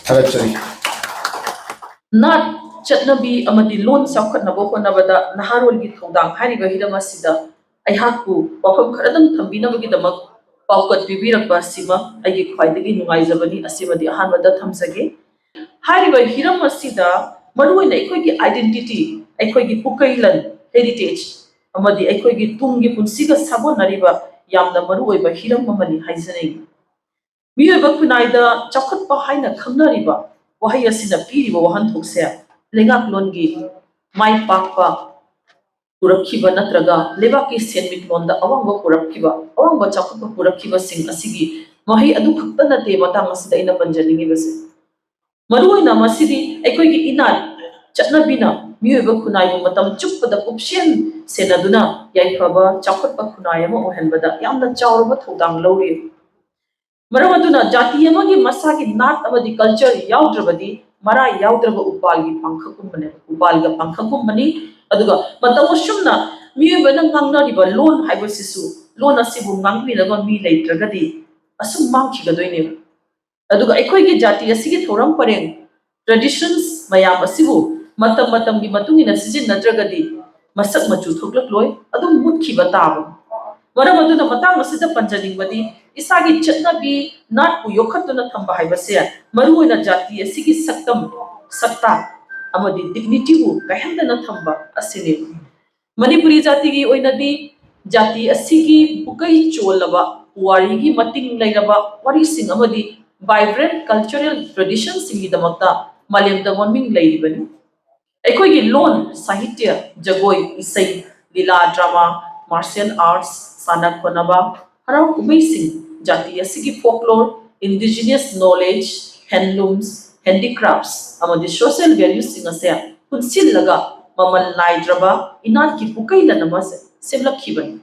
Thagachari. Not Chatnabi Amadi Lon Sakat Nabokonabada, Naharol Git Hondang, Hariba Hidamasida, I haku, Wapam Karadam Tambina Gidamak, Paukat Bibira Basima, I get quite the Nuizabani, Asima the Ahamada Tamsage. Hariba Hiramasida, Maruin Equigi identity, Equigi Pukailan, heritage, Amadi Equigi Tungi Punsiga Sabo Nariba, Yamda Maruiba Hiram Mamani Haizane. Miyoba Kunaida, Chakat Pahaina Kamnariba, Wahayasina Piri Wahantoksea, Lengak Longi, Mai Papa, Purakiba Natraga, Levaki Senmit Londa, Awanga Purakiba, Awanga Chakapa Purakiba Sing Asigi, Mahi Adukana Te Matamasida in a Panjanivas. Maruina Masidi, Equigi Inan, Chatnabina, Miyoba Kunai Matam Chupa the Pupshin, Senaduna, Yaikaba, Chakapa Kunayama or Henbada, Yamda Chawaba Todang Lori. Maramaduna Jati Yamagi Masaki not about the culture Yaudrabadi, Mara Yaudraba Upali Pankakumane, Upalga Pankakumani, Aduga, but the Mushumna, Mubanang Nariba, Lone Hibasisu, Lona Sibu Mangi Lava Mi late Dragadi, Asum Manki Gadoine. Aduga Equigi Jati, a Sigit Horam Pareng, traditions, Mayama Sibu, Matam Gimatung in a Sijin Nadragadi, Masak Machu Tokloi, Adum Mutki Batab. Maramaduna Matamasida Panjanibadi, Isagi Chatnabi, not Uyokatuna Tamba Hibasea, Maruina Jati, a Sigi Saktam, Sakta, Amadi dignity, Kahandana Tamba, a Sine. Manipuri Jati Oinadi, Jati, a Sigi, Bukai Cholava, Warigi Mating Lairaba, what is sing Amadi, vibrant cultural traditions in the Mata, Malim the one being Lady Bani. Equigi Lon, Sahitya, Jagoi, Isai, Lila drama, martial arts, Sana Konaba, Harau Kumesing, Jati Asigi folklore, indigenous knowledge, handlooms, handicrafts, among the social values in a say, Kunsil Laga, Mamal Naidraba, Inaki Pukaila Namas, Simla Kiban.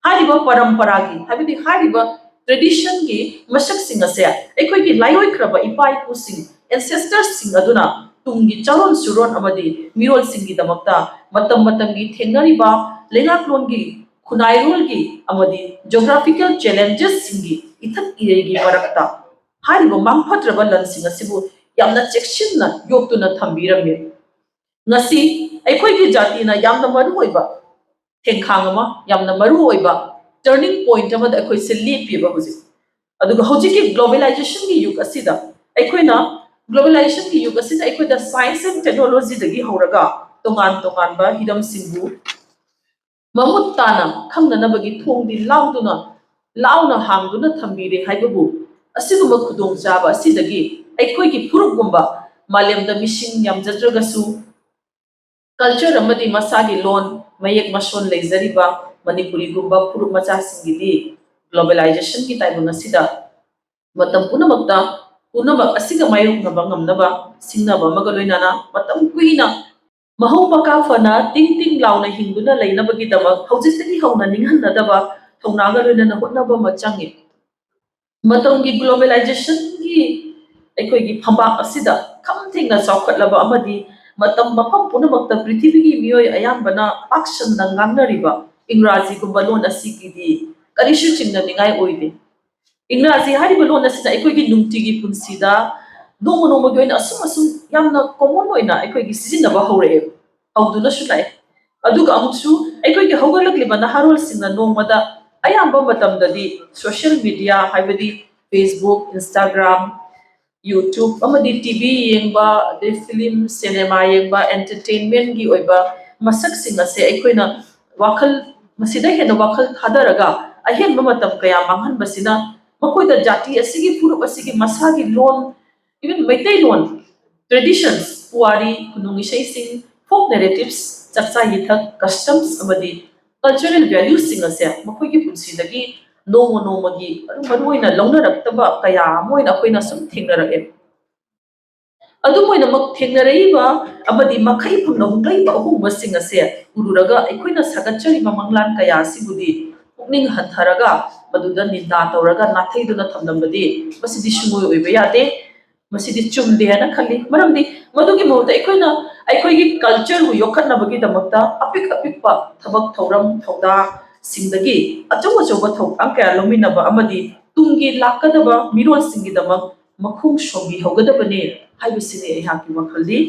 Hariba Paramparagi, having the Hariba tradition gi, Mashak sing a say, Equigi Laioi Kraba, Ipai Pusing, ancestors sing Aduna, Tungi Charon Suron Amadi, Mirol Singi Damakta, Matamgi, Tengariba, Lengak Longi, Kunairulgi, Amadi, geographical challenges Singi, Itak Iregi Barakta. Haribo Mampatraba Lansinga Sibu, Yamna Chekshina, Yoktuna Tambirami. Nasi, Equigi Jatina, Yamna Maruiba, Tenkangama, Yamna Maruiba, turning point of the Equisili Piba Husi. Aduga Hojiki globalization Yuk Asida, Equina. Globalization की युग असिदा एकोदा science and technology दगी होरगा तोंगान बा हिदम सिंबु ममुत ताना खंगना बगी थोंग दि लाउना हांगदुना थंबीरे हाइबबु असिगुम खुदोंग जाबा असिदगी एकोई की फुरुगुंबा मालेम द मिशिंग यामजद्रगसु कल्चर अमदी मसागी लोन मयेक मशोन लेजरीबा मणिपुरी गुंबा फुरुग मचा सिंगिदी ग्लोबलाइजेशन की टाइम असिदा मतम पुनमक्ता Unama Asiga Mayu Nabangam Naba, Sinaba Magaloinana, Matam Quina, Mahopaka Fana, Ting Launa Hinduna, Lainabagidaba, Hausistiki Hona Ningan Nadaba, Tonagalina Hotnaba Machangi. Matongi globalization, Equigi Pamba Asida, counting the Sokat Lava Amadi, Matam Mapam Punamak, Prithivigi Mio Ayambana, Action Nanganga Riba, Ingrazi Kumbalona Sikidi, Karishu in the Ningai Oide. Ingrazi Haribalona says Equigi Numtigi Punsida, no Mogoin Asum, Yamna Comonoina, Equigi Sinaba Hore, Auduna Shulai. Aduga Amutsu, Equigi Hogalibana Harols in the Nomada, I am Bombatam the social media, Hibadi, Facebook, Instagram, YouTube, Amadi TV, Yemba, the film, cinema, Yemba, entertainment, Gioiba, Masak Singa say Equina, Wakal, Masida and Wakal Hadaraga, I hear Mamatam Kaya Mangan Basina. Makoy Jati, Asigi Puru Asigi Masagi loan, even Mete loan, traditions, Puari, Kunungishay sing, folk narratives, Saksa Yitak, customs, Amadi, cultural values sing as ya, Makoy Punsidagi, no Magi, Maruina, Lona Raktaba, Kaya, Moina Quina something Naragem. Adumoina Mak Tingareva, Amadi Makai Punongaiba, who was sing as ya, Ururaga, Equina Sakachari Mamanglan Kaya Sibudi. Ning Hantaraga, Maduda Nida Toraga, Nate do not Tambadi, Masidi Shumu Vibayade, Masidi Chum Diana Kali, Maramdi, Madugi Mota Equina, I could give culture who Yokana Bagita Mata, a pick up, Tabak Toram, Toda, Sing the gay, a Tomaso Bato, Anka Luminaba Amadi, Tungi Lakadaba, Miron Singidama, मखों Sobi होगदबने हाइबसिने अहाकी वखलदी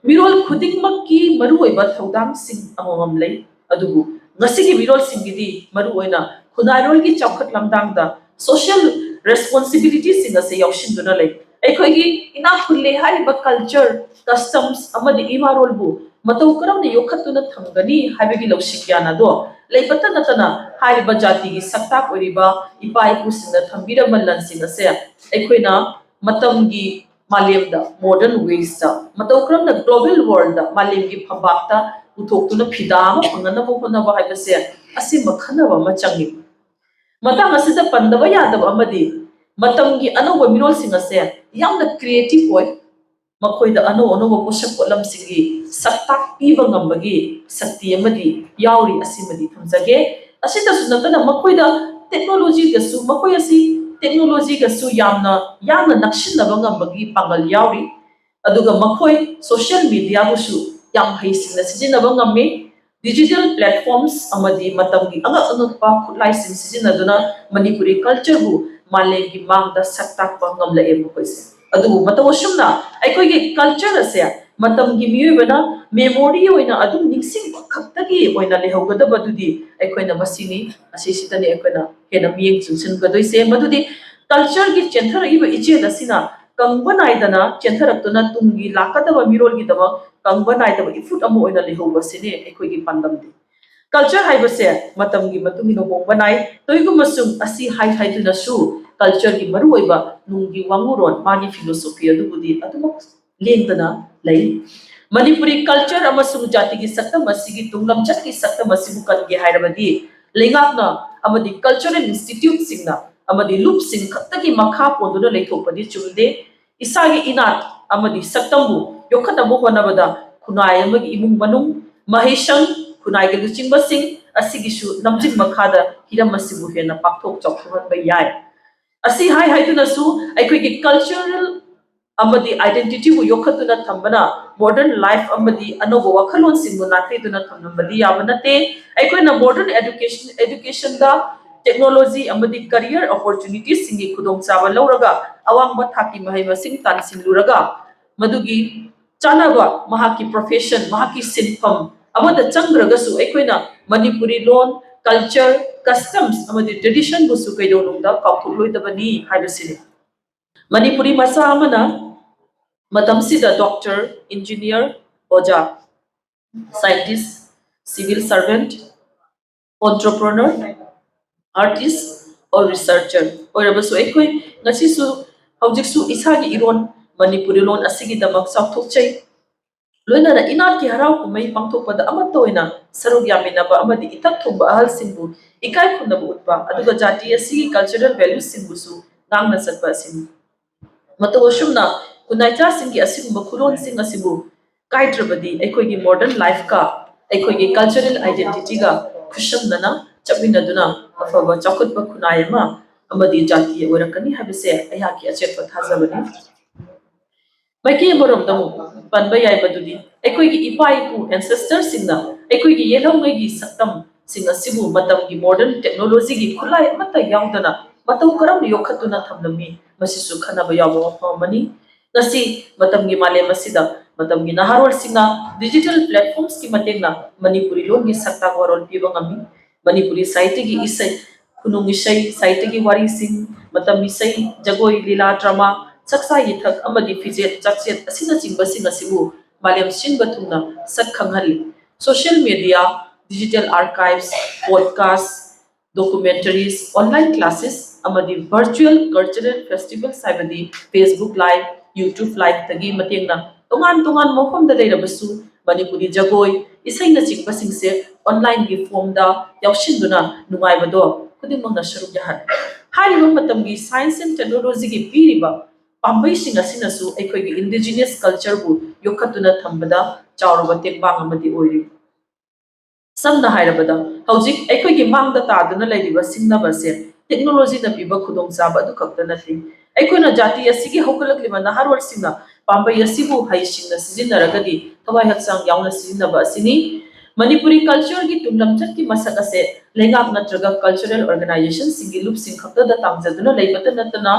मिरोल खुदिंगमक्की मरुओइबा थौदांगसिंग अममम लई अदुबु ngasiगी मिरोल सिंगिदी मरुओइना खुनारोलगी चौखट लमदांगदा social responsibility सिंग असे यौशिंदुना लई अखोइगी इना खुल्ले हारिबा culture customs अमदि इमारोलबु मतौ करमने योखतुना थंगनी हाइबगी लौशिक्याना दो लेबता नतना हारिबा जातिगी सक्ता ओरिबा इपा इपुसिंदा थंबिरमन लनसिंग असे अखोइना मतमगी मालेमदा modern Vista मतौ करमना global world मालेमगी फंबाक्ता उथोक्तुना फिदाम फंगनबो होनबो हाइबसे असि मखनबा मचंगी मतंग असिदा पंदबा यादब अमदि मतंगी अनोबा मिरोल सिंग असे यामना क्रिएटिव ओय मखोइदा अनो अनोबा पोषक पोलम सिंगी सक्ताक पीबा ngambagi शक्ति अमदि याउरी असिमदि थमजगे असिदा सुनतना मखोइदा टेक्नोलॉजी गसु मखोइ असि टेक्नोलॉजी गसु यामना नक्शिनबा ngambagi पांगल याउरी अदुगा मखोइ सोशल मीडिया बुसु याम हैसिंगना सिजिनबा ngame digital platforms amadi matamgi angakpa khutlai sim sizinaduna manipuri culture bu malegi mangda saktak pangam la emu koise adu matawshumna aikoigi culture ase matamgi miyubana memory oina adum ningsing khaktagi oina lehogada badudi aikoina masini asisitani aikoina hena miyeng chunsin gadoise madudi culture gi chenthar iba iche dasina kangbanai chentharaktuna tungi lakadaba mirol gi dama kangbanai ifut amu oina lehobasine aikoigi pandamdi culture haibase matamgi matungino hongbanai toigumasung asi haituna su culture gi maru oiba nungi wanguron magi philosophy adubudi adumak lengdana lai manipuri culture amasung jati gi saktam asigi tunglam chat gi saktam asibu kan ge hairabadi lengakna amadi cultural institute singna amadi loop sing khattagi makha ponduna leithopadi chumde isagi inat amadi saktambu yokhatamu honabada khunai amagi imung manung mahishang khunai ge luchingba sing asigisu namjing makhada hiram asibu hena pakthok chokhohan ba yai asi hai tuna su aikoi gi cultural amadi identity bu yokhatuna thambana modern life amadi anobo wakhalon singbu nathiduna thamnambadi yabanate aikoi na modern education da technology amadi career opportunities singi khudong chaba lauraga awang ba thaki mahai masing tan singluraga madugi chanaba mahaki profession mahaki sinfam amada changraga su aikoina manipuri loan culture customs amadi tradition bu su kaidonungda kauthuloidabani haibasini manipuri masa amana matamsida doctor engineer oja scientist civil servant entrepreneur artist or researcher oirabasu ekoi ngasi su hojik su isagi iron manipuri lon asigi damak sauthok chai loina na inat ki harau kumai pangthok pada amatoina sarug yaminaba amadi itak thumba ahal singbu ikai khunnabu utpa aduga jati asigi cultural values singbu su ngangna satpa sin matawashumna kunaicha singi asigumba khulon sing asibu kaitrabadi ekoi gi modern life ka ekoi gi cultural identity ga khushamnana chapinaduna afaba chakutpa khunayama amadi jati orakani habise ayaki achetpa thazabani maiki borom panba yai badudi ekoi gi ipa ipu ancestors singna ekoi gi yelongai gi saktam singa sibu matam gi modern technology gi khulai mata yaudana matau karam yokhatuna thamlami masisu khanaba yawo famani ngasi matam gi male masida matam gi naharol singa digital platforms ki matengna manipuri lon gi sakta gorol pibangami manipuri site gi isai kunung isai site gi wari sing matam isai jagoi lila drama saksa yithak amadi fijet chakchet asina chingba singa sibu malem sinba thungna sak khanghali social media digital archives podcasts documentaries online classes amadi virtual cultural festivals saibadi facebook live youtube live tagi matengna tongan mohom da leirabasu manipuri jagoi isaina chingba singse online gi form da yausinduna nungai bado kudimangna shuruk jahan hariba matamgi science and technology gi piriba pambai singa sinasu ekhoigi indigenous culture bu yokhatuna thambada chawruba tekbang amadi oiri samna hairabada hojik ekhoigi mangda taduna leiriba singnaba se technology na piba khudong chaba du khakta nati ekhoina jati asigi hokalakliba naharwal singa pambai asibu hai singna sijinaragadi thawai hatsang yauna sijinaba asini manipuri culture gi tumlamchat ki masak ase lengak natraga cultural organization singi loop sing khakta da tamjaduna leibata natana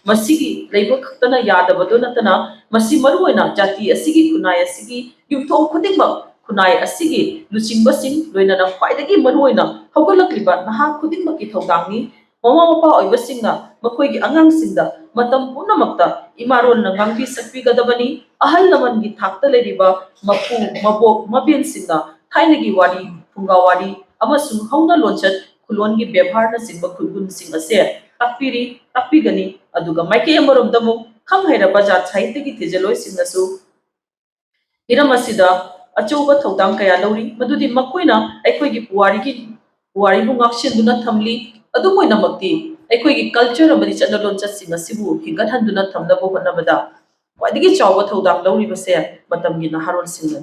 मसीगी लेबो खक्तना यादबदो नतना मसी मरुओइना जाति असिगी खुनाय असिगी युथो खुदिंगमक खुनाय असिगी लुचिंबसिंग लोइनना ख्वाइदगी मरुओइना हौगलक्लिबा नहा खुदिंगमकी थौदांगनी mama Mopa ओइबसिंगना मखोइगी अंगांगसिंगदा मतम पुनमक्ता इमारोलना ngambi sakpigadabani ahal lamangi thakta leriba mapu mabok mabiensinga thainagi wari phunga wari amasung hauna lonchat khulongi bevharna singba khulgun sing ase takpiri takpigani aduga maike amaromdamu khang hairaba jat sahitya gi thijeloi singnasu iram asida achouba thodang kaya lori madudi makoina aikhoigi puari bu ngaksin duna thamli adu moina makti aikhoigi culture amadi chadalon chatsinga sibu hingat handuna thamna bo honabada wadigi chawba thodang lori base matamgi naharol singna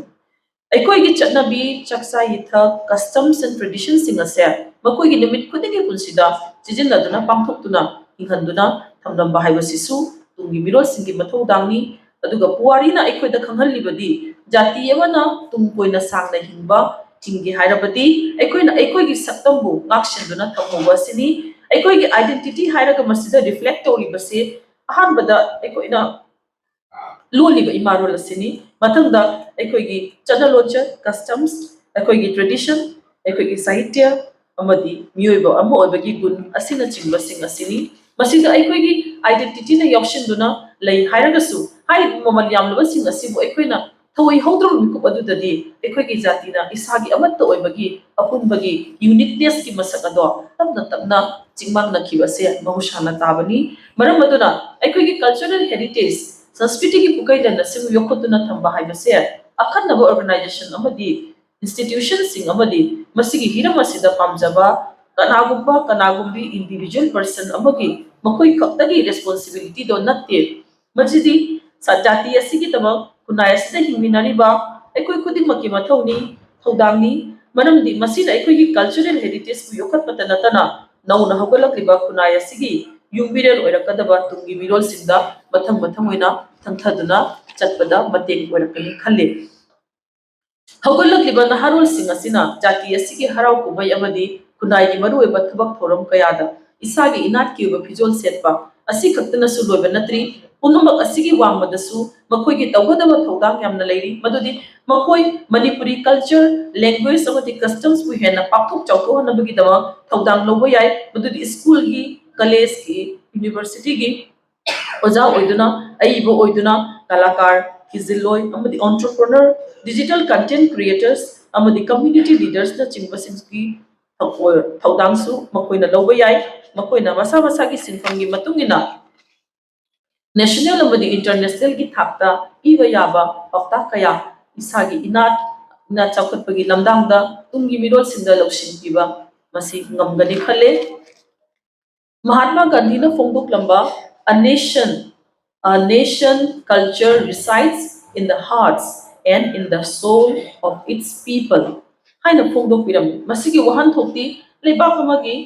aikhoigi chatnabi chaksa yitha customs and traditions singa se makoigi limit khudingi punsida chijinladuna pangthokduna hinghanduna thamnamba haibasisu tungi mirol singi mathodangni aduga puari na aikhoida khanghalibadi jati yamana tungkoina sangna hingba hingi hairabadi aikhoina aikhoigi saktambu ngakshinduna thamhoba sini aikhoigi identity hairaga masida reflect tori base ahanbada aikhoina loliba imarol asini mathangda aikhoigi chanalocha customs aikhoigi tradition aikhoigi sahitya amadi mioiba amo obagi gun asina chingba sing asini masida aikhoigi identity na yaksinduna lei hairagasu hai momal yamlaba sing asibu aikhoina thoi hodro mikup adudadi aikhoigi jatina isagi amatta oibagi apunbagi uniqueness ki masakado tabna chingmang na khibase mahushana tabani maram aduna aikhoigi cultural heritage संस्कृति की पुकैला नसिम योखतुना थंबा हाइबसे अखनब organisation अमदी institution सिंग अमदी मसिगी Hiram असिदा पामजबा कनागुंबी individual person अमगी मखोई खक्तगी responsibility दो नत्ते मजिदी सजाति असिगी तम कुनायसदा हिमिनारिबा एकोई खुदि मकी मथौनी थौदांगनी मरमदी मसिना एकोई cultural heritage बु योखतपता नतना नौना हगलकलिबा कुनायसिगी युंबिरल ओइरकदबा तुंगी मिरोल सिंदा मथंग ओइना थंथदुना चटपदा मतेंग ओइरकनी खल्ले हगलकलिबा नहारोल सिंग असिना जाति असिगी हराव कुबै अमदी खुनाइगी मरुएबा थबक थोरम कयादा इसागी इनात की फिजोल सेटपा असि खक्तना सु लोइबा नत्री पुनमक असिगी वांगमदसु मखोइगी तौगदबा थौदांग यामना लेरी मदुदी मखोइ मणिपुरी कल्चर लैंग्वेज अमदी कस्टम्स बु हेना पाक्थोक चौथोहनबगी दमा थौदांग लोबो याय मदुदी स्कूल की कॉलेज की यूनिवर्सिटी की ओजा ओइदुना अइबो ओइदुना कलाकार किजिलोय अमदी एंटरप्रेन्योर डिजिटल कंटेंट क्रिएटर्स अमदी कम्युनिटी लीडर्स ना चिंगबसिंग की थौदांगसु मखोइना लौबो याय मखोइना मसा मसा की सिनफंगी मतुंगिना नेशनल अमदी इंटरनेशनल की थाक्ता इबा याबा पक्ता कया इसागी इनात इना चौखटपगी लमदांगदा तुंगी मिरोल सिंदा लौसिन पिबा मसी ngамगनी खले Mahatma Gandhi na phongdoklamba a nation culture resides in the hearts and in the soul of its people. Haina phongdokpiram masigi wahan thokti lebak amagi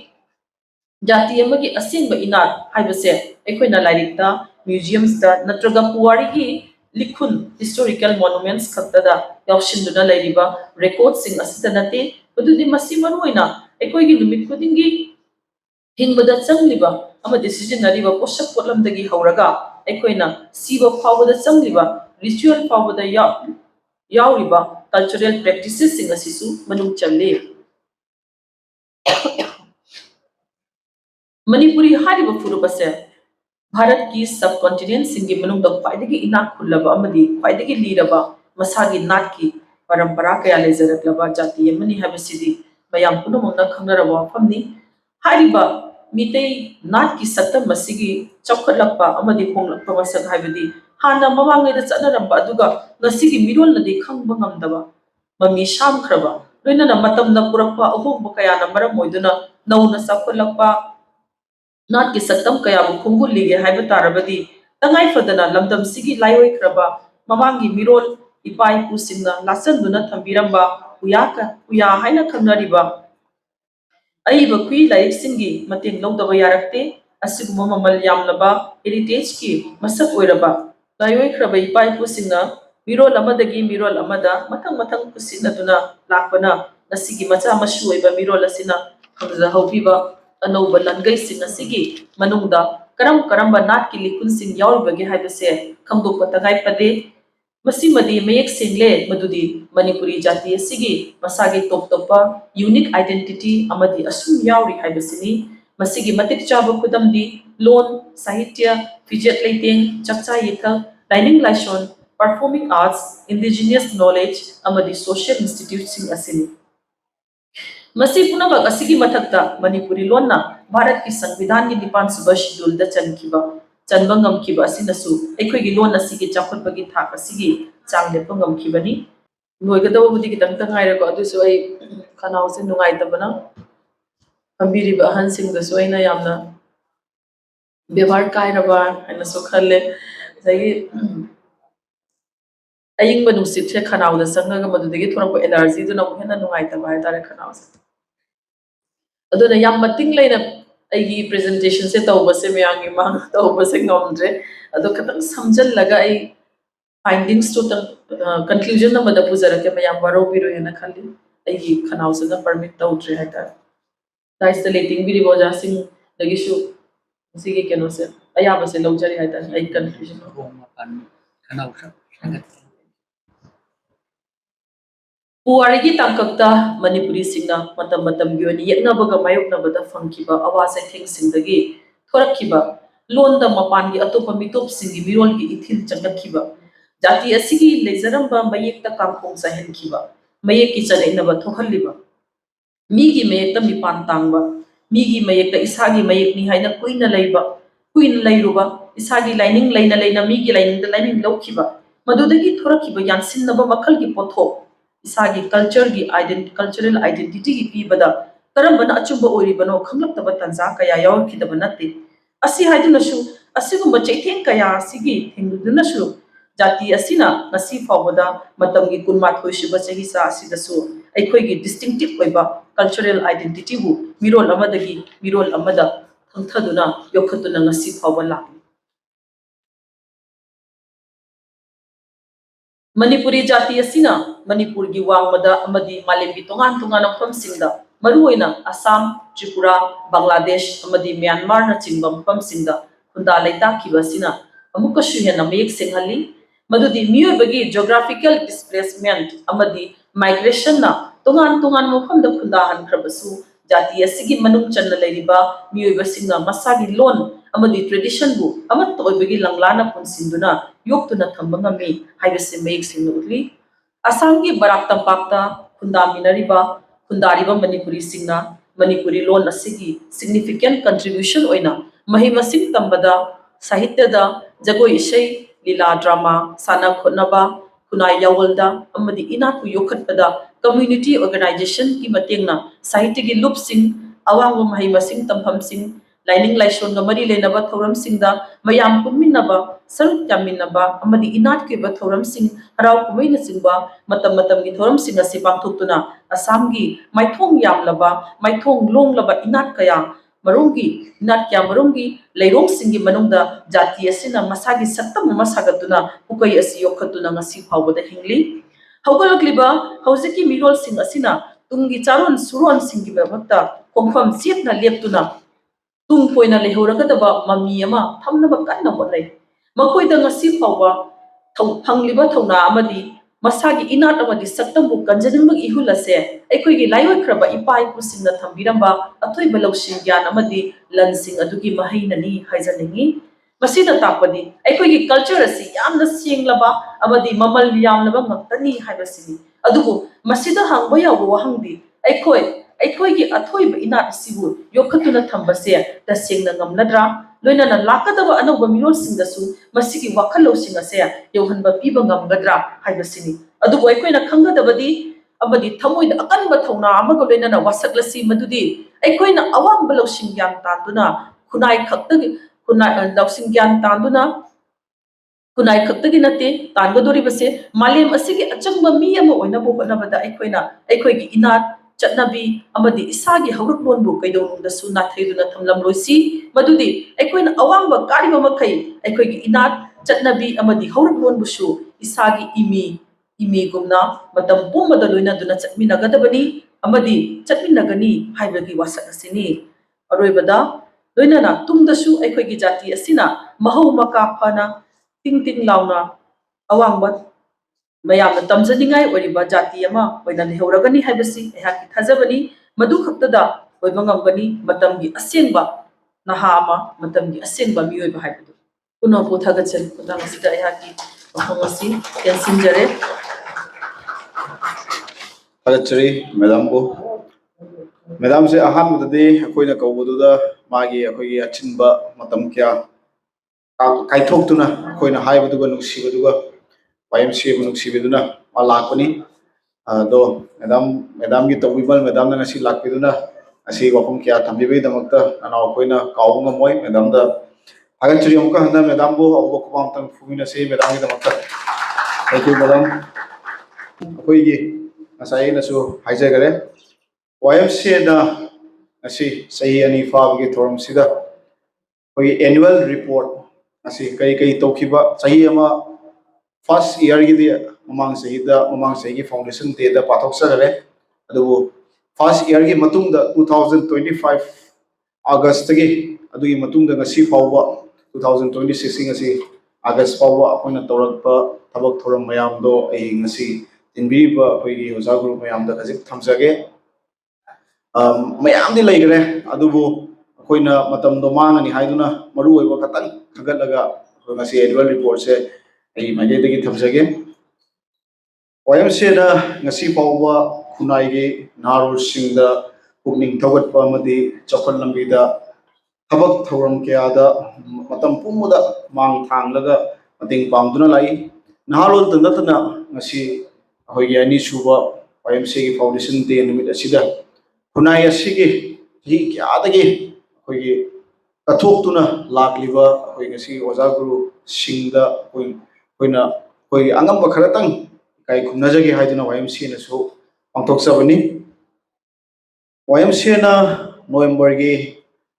jati amagi asingba inat haibase ekoina lairikta museums da natraga puari gi likhun historical monuments khatada yawshinduna lairiba records sing asita nate adudi masi maruina ekoigi numit khudingi हिंबदा चंगलिबा अमदि सिजनरिबा पोषक पोटलमदगी हौरगा एकोइना सीबा फावबदा चंगलिबा ritual फावबदा यावरिबा cultural practices सिंग असिसु मनुंग चल्ले मणिपुरी हारिबा फुरुबसे भारत की सब continent सिंगी मनुंग the ख्वाइदगी इनाक खुल्लबा अमदि ख्वाइदगी लीरबा मसागी नाट की परंपरा कया लेजरकलबा जाति यमनि हाबसिदी मयाम पुनमंगना खंगनरबा फमनी हारिबा मितै नाट की सत्तम मसिगी चौखटलक्पा अमदि होंगलक्पा मसक हाइबदी हाना ममांगैदा चनरंबा अदुगा ngasiगी मिरोल नदि खंगबा ngamdaba mami shamkhraba loinana matamna purakpa ahongba kayana maram oiduna nauna chaukhotlakpa नाट की सत्तम कया खुंगुलीगे हाइबा तारबदी तंगाई फदना लमदम सिगी लायोइख्रबा ममांगी मिरोल इपाई पुसिंगना लासनदुना थंबिरंबा उया हाइना खंगनरिबा अइबा खुई लाइक सिंगी मतेंग लौदबा यारक्ते असिगुम ममल यामलबा हेरिटेज की मसक ओइरबा लायोइख्रबा इपाई पुसिंगना मिरोल अमदगी मिरोल अमदा मथंग पुसिनदुना लाकपना नसिगी मचा मशु ओइबा मिरोल असिना खंगजा हौबिबा अनौबा लनगै सिंग असिगी मनुंगदा करम करम नाट की लिखुन सिंह याउरिबगे हाइबसे खंगदोक तगाई पदे मसिमदी मयेक सेंगले मदुदी मणिपुरी जाति असिगी मसागी टॉप टॉपा यूनिक आइडेंटिटी अमदी असुम याउरी हाइबसिनी मसिगी मतिक चाबा खुदमदी लोन साहित्य फिजेट लेटेंग चक्चा येखल लाइनिंग लाइसोन परफॉर्मिंग आर्ट्स इंडिजिनियस नॉलेज अमदी सोशल इंस्टीट्यूट सिंह असिनी मसी पुनमक असिगी मथक्ता मणिपुरी लोनना भारत की संविधान की निपान सुबह शेड्यूल द चनखिबा चनबंगम खिबा असिनसु एखोगी लोन असिगी चाखुटबगी थाक असिगी चांगले पंगम खिबनी नोइगदबुदी कितंग तंगाइरको अदुसु आई खनाउसे नुंगाइतबना अम्बिरिबा अहन सिंगदसु आइना यामना व्यवहार कायरबा हाइनसु खल्ले जगी अयिंग नुसित से खनाउदा संगगा मदुदगी थोरक एलर्जी दुना हेना नुंगाइतबा हाइतारे खनाउसे अदुना याम मतिंग लेना अगी प्रेजेंटेशन से तौबसे मयांगी मांग तौबसे ngomdre ado khatang samjal laga ai findings to conclusion na mada puzara ke mayam baro biro hena khali ai khanau se na permit tawdre haita guys the lating biri boja sing lagi shu sigi keno se ayaba se lojari haita ai conclusion khanau sa पुआरिगी तांकक्ता Manipuri सिंगना मतम मतम योनि यत्नबगा मायोकनबदा फंखिबा अवासे थेंग सिंगदगी थोरखिबा लोनदा मपानगी अतोप मितोप सिंगी मिरोलगी ethyl चंगखिबा जाति असिगी लेजरंबा मयेकता कांखोंग सहेनखिबा मयेकी चलेनबा थोहल्लिबा मीगी मयेकता मिपान तांगबा मीगी मयेकता इसागी मयेकनी हाइना कुइन लैरुबा इसागी lining लैना लैना मीगी lining lining लौखिबा मदुदगी थोरखिबा यानसिनबा मखलगी पोथो इसागी cultural identity की पीबदा करमबना अचुंबा ओरिबनो खंगलक्तबा तंजा कया यावखिदबा नते असि हाइदुनसु असिगुंबा चैथेंग कया असिगी थेंगदुनसु जाति असिना नसी फावबदा मतमगी कुनमाथोय सुबा चहिसा असिदसु अखोइगी डिस्टिंक्टिव ओइबा कल्चरल आइडेंटिटी बु मिरोल अमदगी मिरोल अमदा थंगथदुना योखतुना नसी फावबा लागी मणिपुरी जाति असिना मणिपुर की वांगमदा अमदी मालेमगी तोंगान तोंगान मफमसिंगदा मरुओइना असम त्रिपुरा बांग्लादेश अमदी म्यांमार न चिंगबा मफमसिंगदा खुंदा लैताखिबसिना अमुकसु हेना मयेक सेंगहली मदुदी मियोबगी जियोग्राफिकल डिस्प्लेसमेंट अमदी माइग्रेशन ना तोंगान तोंगान मफमदा खुंदा हनख्रबसु जाति असिगी मनुंग चन्न लैरिबा मियोबसिंगना मसागी लोन अमदी ट्रेडिशन बु अमत ओइबगी लंगलाना पुनसिंदुना योक्तुना थंबंगमी हाइबसे मयेक सिंगुली असम की बराक तंपाक्ता खुंदामिनरिबा खुंदारिबा मणिपुरी सिंगना मणिपुरी लोन असिगी सिग्निफिकेंट कंट्रीब्यूशन ओइना मही मसिंग तंबदा साहित्यदा जगोई इशै लीला ड्रामा साना खोनबा खुनाई यावलदा अमदी इनाकु योखतपदा कम्युनिटी ऑर्गेनाइजेशन की मतेंगना साहित्य की लुपसिंग अवांग मही मसिंग तंफमसिंग लाइनिंग लाइसोन मरी लेनबा थौरमसिंगदा मयाम पुनमिनबा सरुक यामिनबा अमदी इनाट के थौरमसिंग हराव कुमैन सिंगबा मतम मतम की थौरमसिंग असि पांथोक्तुना असम की माइथोंग यामलबा माइथोंग लोंगलबा इनाट कया मरुंगी इनाट क्या मरुंगी लैरोंग सिंगी मनुंगदा जाति असिना मसागी सत्तम मसागतुना उकै असि योखतुना ngasi फावबदा हिंगली हौगलकलिबा हौजिकी मिरोल सिंग असिना तुंगी चारोन सुरोन सिंगी बमक्ता कोंफम सेतना लेप्तुना तुम कोइना लेहौरगदबा ममी अमा थमनबा कन्ना होनै मखोइदा ngasi फावबा फंगलिबा थौना अमदी मसागी इनाट अमदी सक्तमबु कंजनिंगबग इहुलसे अखोइगी लायोख्रबा इपाई पुसिंगना थंबिरंबा अथोइबा लौसिंग ज्ञान अमदी लनसिंग अदुगी महैननी हाइजनिंगी मसीदा तापदी अखोइगी कल्चर असि यामना सिंगलबा अमदी ममल यामनबा ngakani हाइबसिनी अदुबु मसीदा हंगबा यावो वहंगदी अखोइगी अथोइबा इनाट सिबु योखतुना थंबसे तसेंगना ngamnadra लोइनाना लाकदबा अनौबा मिरोलसिंगदसु मसिगी वाखल लौसिंग असे यौहनबा पीबा ngamgadra हाइबसिनी अदुबु अखोइना खंगदबदी अमदी थमोइदा अकनबा थौना अमगा लोइनाना वासकलसी मदुदी अखोइना अवांबा लौसिंग ज्ञान तांदुना खुनाई खक्तगी खुनाई लौसिंग ज्ञान तांदुना खुनाई खक्तगी नते तांगदोरिबसे मालेम असिगी अचंबा मी अमा ओइनाबो होनबदा अखोइगी इनाट चटनबी अमदी इसागी हौरक लोनबु कैदौनुंगदसु नाथैदुना थमलमलोइसी मदुदी अखोइना अवांबा कारिबा मखै अखोइगी इनाट चटनबी अमदी हौरक लोनबुसु इसागी इमी गुमना मतम पुमदा लोइनादुना चटमिनगदबनी अमदी चटमिनगनी हाइबगी वासक असिनी अरोइबदा लोइनना तुंगदसु अखोइगी जाति असिना महौ मका फना तिंग तिंग लाउना अवांगबा मयामना तमजनिंगाई ओरिबा जाति अमा ओइना लेहौरगनी हाइबसी एहाकी थाजबनी मदु खक्तदा ओइबा ngambani matamgi asengba naha ama matamgi asengba miyoiba haibadu puno puthagachal putang asida ehaki wafamasi yansinjare Hagachari madam ko madam se ahan mudade akoina kawbududa magi akoi achinba matam kya kaithok tuna akoina haibaduga nungsibaduga YMC bu nungsibiduna malakoni do madam gi tawibal madam na ngasi lakpiduna asi wafam kya thambibai damakta ana akoina kawunga moi madam da hagachari amka handa madam bo awbo kubam tang fumina se madam gi damakta thank you madam akoi gi asai na su haijagare YMC na asi sahi ani faabgi thorum sida koi annual report asi kai kai tokhiba sahi ama first year gi dia mamang sahi gi foundation day da pathok sagare adu first year gi matung da 2025 August gi adu gi matung da ngasi fawba 2026 ngasi August fawba akona tawrakpa thabak thorum mayam do ai ngasi tinbiriba koi gi oja group mayam da khajik thamjage mayam di laigre adubu akoina matam do mangani haiduna maru oiba katang khagalaga ngasi annual report se ai mage dagi thamjage YMC na ngasi fawba khunai gi narul singda pukning thagatpa amadi chokhan lambi da thabak thoram kya da matam pumuda mang thanglaga mating pamduna lai nahalol tandatna ngasi ahoigi ani suba YMC gi foundation day numit asida khunai asigi hi kyadagi ahoigi kathok lakliba ahoigi ngasi oja guru singda hoina hoi angam bakharatang kai khumnajagi haiduna YMC na su pangthok sabani YMC na November gi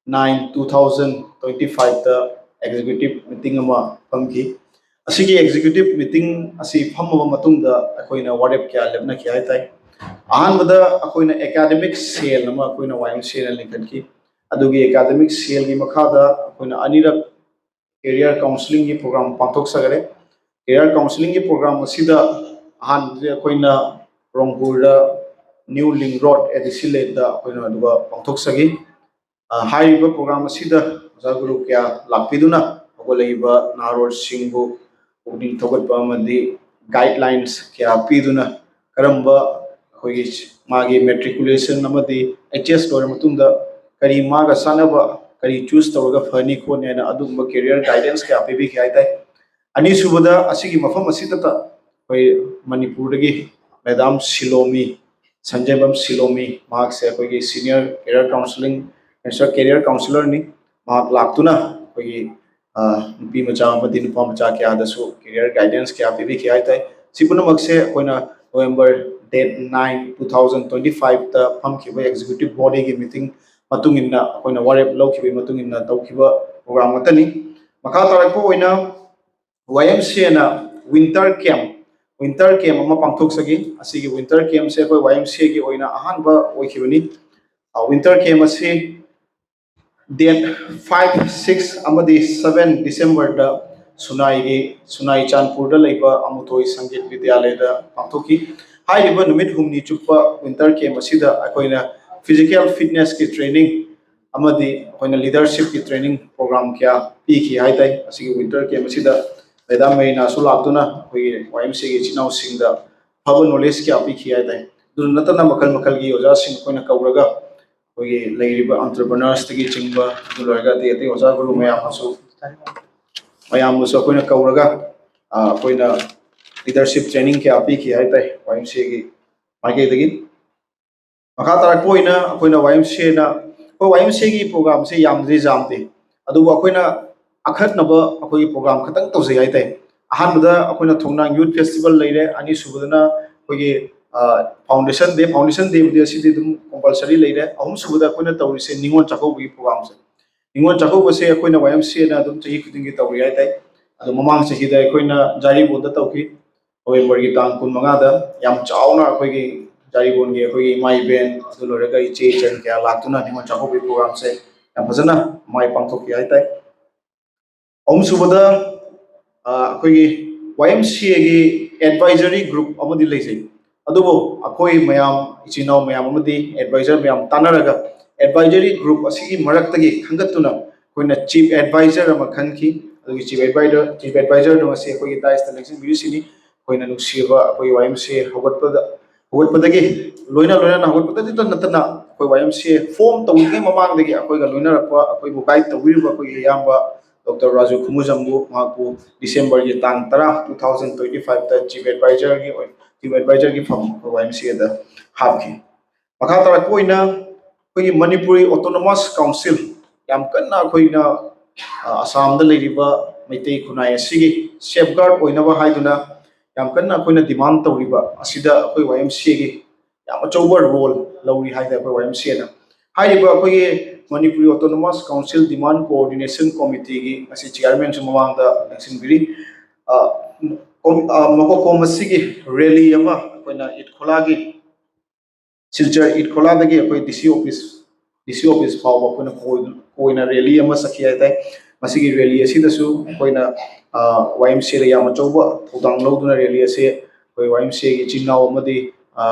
9 2025 ta executive meeting ama pamki asigi executive meeting asi phamma matungda akoina warep kya lebna kya tai ahanbada akoina academic sale ama akoina YMC na linkhanki adugi academic sale gi makhada akoina anirak career counseling gi program pangthok sagare career counseling ki program asida han akoina Rongpur New Link Road Edisilate da akoina aduga pangthok sagi haiba program asida jaguru kya lapiduna agolaiba narol singbu ugning thogatpa amadi guidelines kya piduna karamba hogi magi matriculation amadi HS lor matungda kari maga sanaba kari choose tawga fani ko nena adugba career guidance kya pibi kya tai ani subada asigi mafam asida ta koi Manipur gi Madam Silomi Sanjay Bam Silomi mark se koi senior career counseling career counselor ni mark laktuna koi nupi macha amadi nupa macha kya dasu career guidance kya pibi kya tai sipuna makse koina November date 9 2025 ta phamkiba executive body gi meeting matungina koina warep lokhibi matungina tawkhiba program atani makha tarakpo oina YMC na winter camp ama pangthok sagi asigi winter camp se koi YMC gi oina ahanba oikhibani winter camp ase date 5 6 amadi 7 December da Sunai Chanpur da leiba Amutoi Sangeet Vidyalaya da pangthoki hairiba numit humni chuppa winter camp asida akoina physical fitness ki training amadi akoina leadership ki training program kya pikhi haitai asigi winter camp asida Madam Marina Sulaktuna, we YMC Chinau Singda, Pablo Noleski Apiki, do Natana Makal Makalgi, Oza Sing Kona Kauraga, we lay entrepreneurs to get Chimba, Dulaga, the Ozago Mayamasu, Mayamusa Kona Kauraga, Kona leadership training Apiki, YMC, Maki again. Makata Koina, Kona YMC, YMC program, say Yam Rizamti, Adu Wakona. Akhat naba akoi program khatang tawse ai tai ahanbada akoina thongnang youth festival leire ani subadana kogi foundation day bude sidi dum compulsory leire ahum subada akoina tawrise ningon chakau bi program se ningon chakau se akoina YMC na dum chahi khudingi tawri ai tai adu mamang chahi da akoina jari boda tawki November gi tang 15 da yam chauna akoigi jari bon gi akoigi mai ben adu loraga iche chen kya laktuna ningon chakau bi program se ꯌꯥꯝ ꯐꯖꯅ ꯃꯥꯏ ꯄꯥꯡꯊꯣꯛꯈꯤ ꯍꯥꯏꯇꯥꯔꯦ ꯑꯍꯨꯝ ꯁꯨꯕꯗ ꯑꯩꯈꯣꯏꯒꯤ YMCAꯒꯤ advisory group ꯑꯃꯗꯤ ꯂꯩꯖꯩ ꯑꯗꯨꯕꯨ ꯑꯩꯈꯣꯏ ꯃꯌꯥꯝ ꯏꯆꯤꯟ ꯏꯅꯥꯎ ꯃꯌꯥꯝ ꯑꯃꯗꯤ ꯑꯦꯗꯚꯥꯏꯖꯔ ꯃꯌꯥꯝ ꯇꯥꯟꯅꯔꯒ ꯑꯦꯗꯚꯥꯏꯖꯔꯤ ꯒ꯭ꯔꯨꯞ ꯑꯁꯤꯒꯤ ꯃꯔꯛꯇꯒꯤ ꯈꯟꯒꯠꯇꯨꯅ ꯑꯩꯈꯣꯏꯅ ꯆꯤꯐ ꯑꯦꯗꯚꯥꯏꯖꯔ ꯑꯃ ꯈꯟꯈꯤ ꯑꯗꯨꯒꯤ ꯆꯤꯐ ꯑꯦꯗꯚꯥꯏꯖꯔꯗꯣ ꯉꯁꯤ ꯑꯩꯈꯣꯏꯒꯤ ꯗꯥꯏꯁꯇ ꯂꯦꯡꯁꯤꯟꯕꯤꯔꯤꯁꯤꯅꯤ ꯑꯩꯈꯣꯏꯅ ꯅꯨꯡꯁꯤꯕ ꯑꯩꯈꯣꯏ YMCA ꯍꯧꯒꯠꯄꯗꯒꯤ ꯂꯣꯏꯅꯅ ꯍꯧꯒꯠꯄꯗꯇ ꯅꯠꯇꯅ ꯑꯩꯈꯣꯏ YMCA ꯐꯣꯝ ꯇꯧꯗ꯭ꯔꯤꯉꯩ ꯃꯃꯥꯡꯗꯒꯤ ꯑꯩꯈꯣꯏꯒ ꯂꯣꯏꯅꯔꯛꯄ ꯑꯩꯈꯣꯏꯕꯨ ꯒꯥꯏꯗ ꯇꯧꯕꯤꯔꯤꯕ ꯑꯩꯈꯣꯏꯒꯤ ꯏꯌꯥꯝꯕ ꯗꯣꯛꯇꯔ ꯔꯥꯖꯨ ꯈꯨꯃꯨꯖꯝꯕꯨ ꯃꯍꯥꯛꯄꯨ ꯗꯤꯁꯦꯝꯕꯔꯒꯤ ꯇꯥꯡ 10, 2025ꯗ ꯆꯤꯐ ꯑꯦꯗꯚꯥꯏꯖꯔꯒꯤ ꯐꯝ ꯑꯩꯈꯣꯏ YMCAꯗ ꯍꯥꯞꯈꯤ ꯃꯈꯥ ꯇꯥꯔꯛꯄ ꯑꯣꯏꯅ ꯑꯩꯈꯣꯏꯒꯤ ꯃꯅꯤꯄꯨꯔꯤ ꯑꯣꯇꯣꯅꯣꯃꯁ ꯀꯥꯎꯟꯁꯤꯜ ꯌꯥꯝ ꯀꯟꯅ ꯑꯩꯈꯣꯏꯅ ꯑꯁꯥꯝꯗ ꯂꯩꯔꯤꯕ ꯃꯩꯇꯩ ꯈꯨꯟꯅꯥꯏ ꯑꯁꯤꯒꯤ ꯁꯦꯐꯒꯥꯔꯗ ꯑꯣꯏꯅꯕ ꯍꯥꯏꯗꯨꯅ ꯌꯥꯝ ꯀꯟꯅ ꯑꯩꯈꯣꯏꯅ ꯗꯤꯃꯥꯟ ꯇꯧꯔꯤꯕ ꯑꯁꯤꯗ ꯑꯩꯈꯣꯏ YMCAꯒꯤ ꯌꯥꯝ ꯑꯆꯧꯕ ꯔꯣꯜ ꯂꯧꯔꯤ ꯍꯥꯏꯇꯥꯔꯦ ꯑꯩꯈꯣꯏ YMCAꯅ ꯍꯥꯏꯔꯤꯕ ꯑꯩꯈꯣꯏꯒꯤ ꯃꯅꯤꯄꯨꯔꯤ ꯑꯣꯇꯣꯅꯣꯃꯁ ꯀꯥꯎꯟꯁꯤꯜ ꯗꯤꯃꯥꯟ ꯀꯣꯑꯣꯔꯗꯤꯅꯦꯁꯟ ꯀꯣꯃꯤꯇꯤꯒꯤ ꯉꯁꯤ ꯆꯤꯌꯔꯃꯦꯟꯁꯨ ꯃꯃꯥꯡꯗ ꯂꯦꯡꯁꯤꯟꯕꯤꯔꯤ ꯃꯀꯣꯛꯀꯣꯝ ꯑꯁꯤꯒꯤ ꯔꯦꯂꯤ ꯑꯃ ꯑꯩꯈꯣꯏꯅ ꯏꯠꯈꯣꯂꯥꯒꯤ ꯁꯤꯜꯆꯔ ꯏꯠꯈꯣꯂꯥꯗꯒꯤ ꯑꯩꯈꯣꯏ ꯗꯤ ꯁꯤ ꯑꯣꯐꯤꯁ ꯐꯥꯎꯕ ꯑꯩꯈꯣꯏꯅ ꯀꯣꯏꯅ ꯔꯦꯂꯤ ꯑꯃ ꯆꯠꯈꯤ ꯍꯥꯏꯇꯥꯔꯦ ꯃꯁꯤꯒꯤ ꯔꯦꯂꯤ ꯑꯁꯤꯗꯁꯨ ꯑꯩꯈꯣꯏꯅ YMCAꯗ ꯌꯥꯝ ꯑꯆꯧꯕ ꯊꯧꯗꯥꯡ ꯂꯧꯗꯨꯅ ꯔꯦꯂꯤ ꯑꯁꯤ ꯑꯩꯈꯣꯏ YMCAꯒꯤ ꯏꯆꯤꯟ ꯏꯅꯥꯎ ꯑꯃꯗꯤ